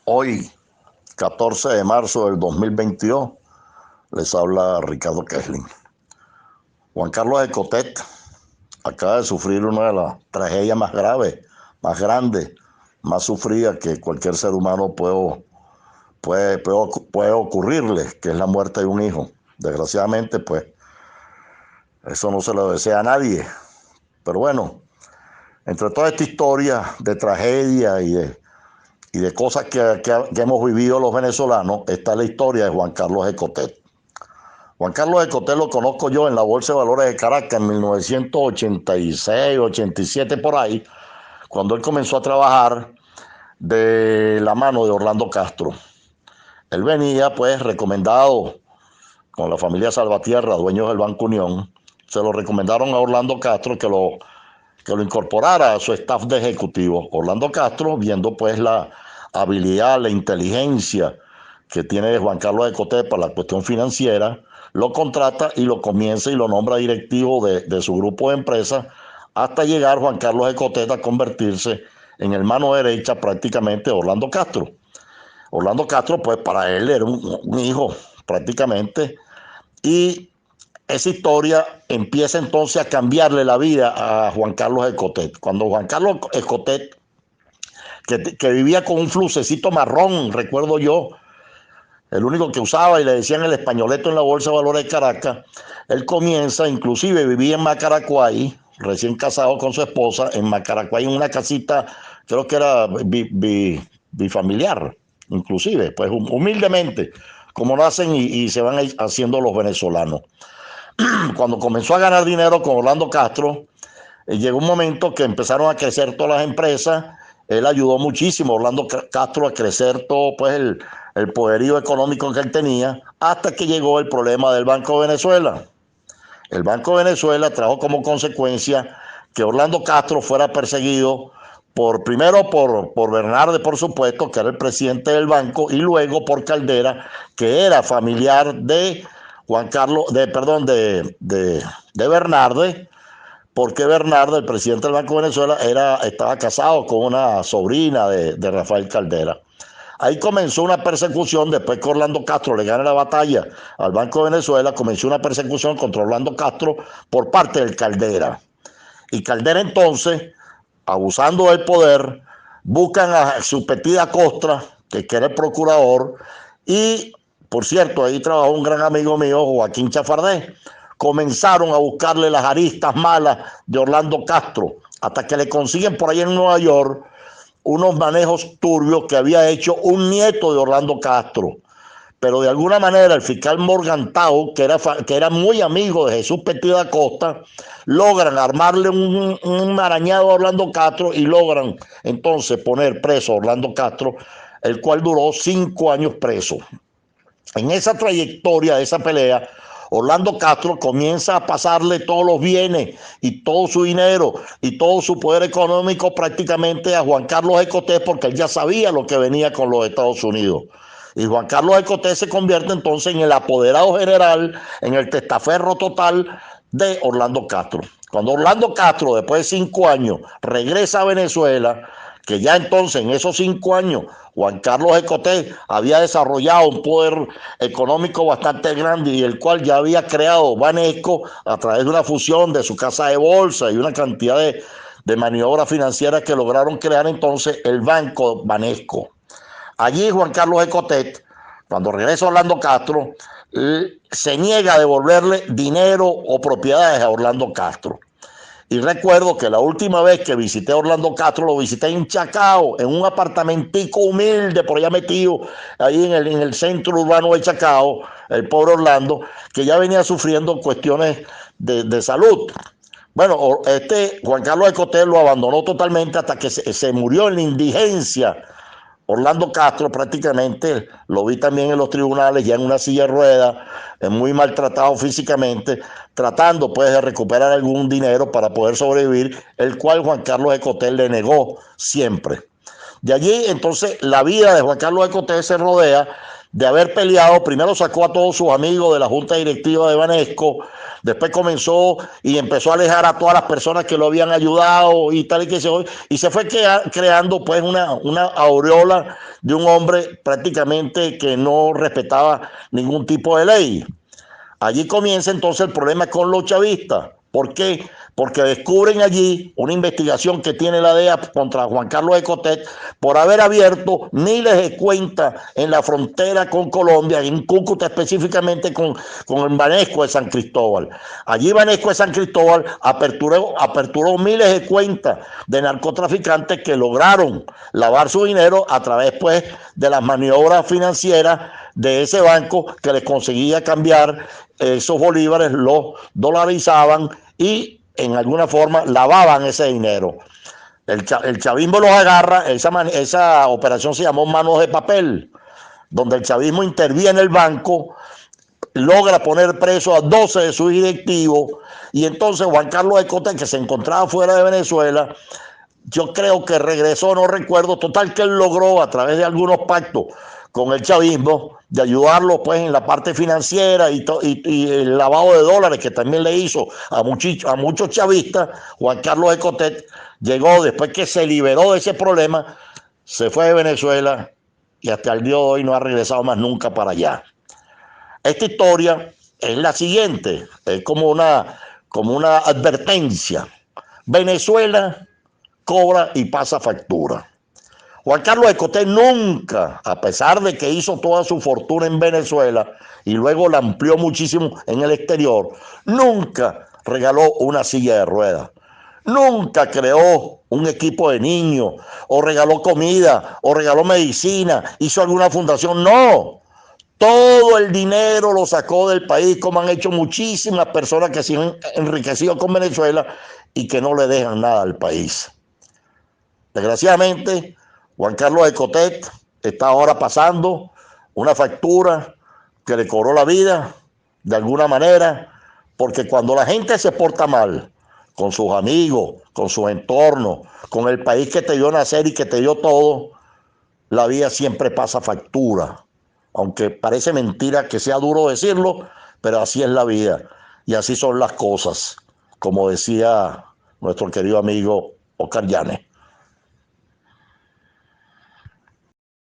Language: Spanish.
Hoy, 14 de marzo del 2022, les habla Ricardo Kesling. Juan Carlos Escotet acaba de sufrir una de las tragedias más graves, más grandes, más sufridas que cualquier ser humano puede ocurrirle, que es la muerte de un hijo. Desgraciadamente, pues, eso no se lo desea a nadie. Pero bueno, entre toda esta historia de tragedia y de cosas que hemos vivido los venezolanos, está la historia de Juan Carlos Escotet. Juan Carlos Escotet lo conozco yo en la Bolsa de Valores de Caracas en 1986, 87 por ahí, cuando él comenzó a trabajar de la mano de Orlando Castro. Él venía pues recomendado con la familia Salvatierra, dueños del Banco Unión. Se lo recomendaron a Orlando Castro que lo incorporara a su staff de ejecutivo. Orlando Castro, viendo pues la habilidad, la inteligencia que tiene Juan Carlos Escotet para la cuestión financiera, lo contrata y lo comienza y lo nombra directivo de su grupo de empresas, hasta llegar Juan Carlos Escotet a convertirse en el mano derecha prácticamente de Orlando Castro. Orlando Castro, pues para él era un hijo prácticamente, y esa historia empieza entonces a cambiarle la vida a Juan Carlos Escotet. Cuando Juan Carlos Escotet, que vivía con un flucecito marrón, recuerdo yo, el único que usaba, y le decían el españoleto en la Bolsa de Valores de Caracas, él comienza, inclusive vivía en Macaracuay, recién casado con su esposa, en Macaracuay, en una casita, creo que era bifamiliar, inclusive, pues humildemente, como nacen y se van haciendo los venezolanos. Cuando comenzó a ganar dinero con Orlando Castro, llegó un momento que empezaron a crecer todas las empresas. Él ayudó muchísimo a Orlando Castro a crecer todo pues el poderío económico que él tenía, hasta que llegó el problema del Banco de Venezuela. El Banco de Venezuela trajo como consecuencia que Orlando Castro fuera perseguido primero por Bernardes, por supuesto, que era el presidente del banco, y luego por Caldera, que era familiar de Juan Carlos, de Bernardes, porque Bernardo, el presidente del Banco de Venezuela, estaba casado con una sobrina de Rafael Caldera. Ahí comenzó una persecución, después que Orlando Castro le gana la batalla al Banco de Venezuela, comenzó una persecución contra Orlando Castro por parte del Caldera. Y Caldera entonces, abusando del poder, buscan a Supetí da Costa, que era el procurador, y por cierto, ahí trabajó un gran amigo mío, Joaquín Chafardé. Comenzaron a buscarle las aristas malas de Orlando Castro, hasta que le consiguen por ahí en Nueva York unos manejos turbios que había hecho un nieto de Orlando Castro. Pero de alguna manera el fiscal Morgantau, que era muy amigo de Jesús Petí da Costa, logran armarle un enmarañado a Orlando Castro y logran entonces poner preso a Orlando Castro, el cual duró 5 años preso. En esa trayectoria de esa pelea, Orlando Castro comienza a pasarle todos los bienes y todo su dinero y todo su poder económico prácticamente a Juan Carlos Escotet, porque él ya sabía lo que venía con los Estados Unidos. Y Juan Carlos Escotet se convierte entonces en el apoderado general, en el testaferro total de Orlando Castro. Cuando Orlando Castro, después de 5 años, regresa a Venezuela, que ya entonces en esos 5 años Juan Carlos Escotet había desarrollado un poder económico bastante grande, y el cual ya había creado Banesco a través de una fusión de su casa de bolsa y una cantidad de maniobras financieras que lograron crear entonces el Banco Banesco. Allí Juan Carlos Escotet, cuando regresa Orlando Castro, se niega a devolverle dinero o propiedades a Orlando Castro. Y recuerdo que la última vez que visité a Orlando Castro, lo visité en Chacao, en un apartamentico humilde, por allá metido, ahí en el centro urbano de Chacao, el pobre Orlando, que ya venía sufriendo cuestiones de salud. Bueno, Juan Carlos Escotet lo abandonó totalmente hasta que se murió en la indigencia. Orlando Castro prácticamente, lo vi también en los tribunales, ya en una silla de ruedas, muy maltratado físicamente, tratando pues de recuperar algún dinero para poder sobrevivir, el cual Juan Carlos Escotet le negó siempre. De allí entonces la vida de Juan Carlos Escotet se rodea de haber peleado. Primero sacó a todos sus amigos de la junta directiva de Banesco, después comenzó y empezó a alejar a todas las personas que lo habían ayudado y tal y se fue creando pues una aureola de un hombre prácticamente que no respetaba ningún tipo de ley. Allí comienza entonces el problema con los chavistas. ¿Por qué? Porque descubren allí una investigación que tiene la DEA contra Juan Carlos Escotet por haber abierto miles de cuentas en la frontera con Colombia, en Cúcuta específicamente con el Banesco de San Cristóbal. Allí Banesco de San Cristóbal aperturó miles de cuentas de narcotraficantes que lograron lavar su dinero a través pues de las maniobras financieras de ese banco que les conseguía cambiar esos bolívares, los dolarizaban y en alguna forma lavaban ese dinero. El chavismo los agarra, esa operación se llamó Manos de Papel, donde el chavismo interviene en el banco, logra poner preso a 12 de sus directivos y entonces Juan Carlos Escotet, que se encontraba fuera de Venezuela, yo creo que regresó, no recuerdo, total que él logró a través de algunos pactos con el chavismo, de ayudarlo pues en la parte financiera y el lavado de dólares que también le hizo a muchos chavistas. Juan Carlos Escotet llegó, después que se liberó de ese problema, se fue de Venezuela y hasta el día de hoy no ha regresado más nunca para allá. Esta historia es la siguiente, es como una advertencia. Venezuela cobra y pasa factura. Juan Carlos Escotet nunca, a pesar de que hizo toda su fortuna en Venezuela y luego la amplió muchísimo en el exterior, nunca regaló una silla de ruedas, nunca creó un equipo de niños, o regaló comida, o regaló medicina, hizo alguna fundación, no. Todo el dinero lo sacó del país, como han hecho muchísimas personas que se han enriquecido con Venezuela y que no le dejan nada al país. Desgraciadamente, Juan Carlos Escotet está ahora pasando una factura que le cobró la vida de alguna manera, porque cuando la gente se porta mal con sus amigos, con su entorno, con el país que te dio nacer y que te dio todo, la vida siempre pasa factura. Aunque parece mentira que sea duro decirlo, pero así es la vida y así son las cosas, como decía nuestro querido amigo Oscar Llanes.